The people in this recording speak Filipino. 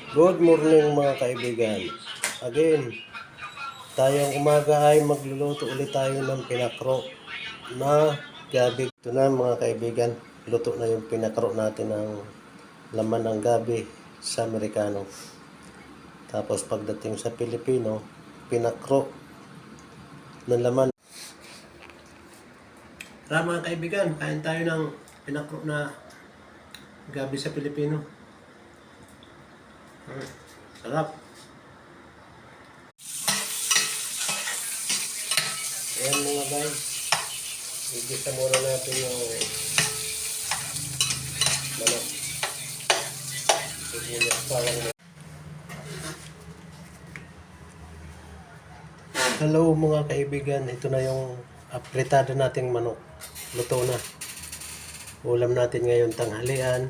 Good morning mga kaibigan. Again, tayong umaga ay magluluto ulit tayo ng pinakro na gabi. Ito na mga kaibigan, luto na yung pinakro natin ng laman ng gabi sa Amerikano. Tapos pagdating sa Pilipino, pinakro ng laman. Tara mga kaibigan, kain tayo ng pinakro na gabi sa Pilipino. Sarap. Ayan mga guys, igisa muna natin yung manok. Hello mga kaibigan, ito na yung apritada nating manok. Luto na. Ulam natin ngayon tanghalian.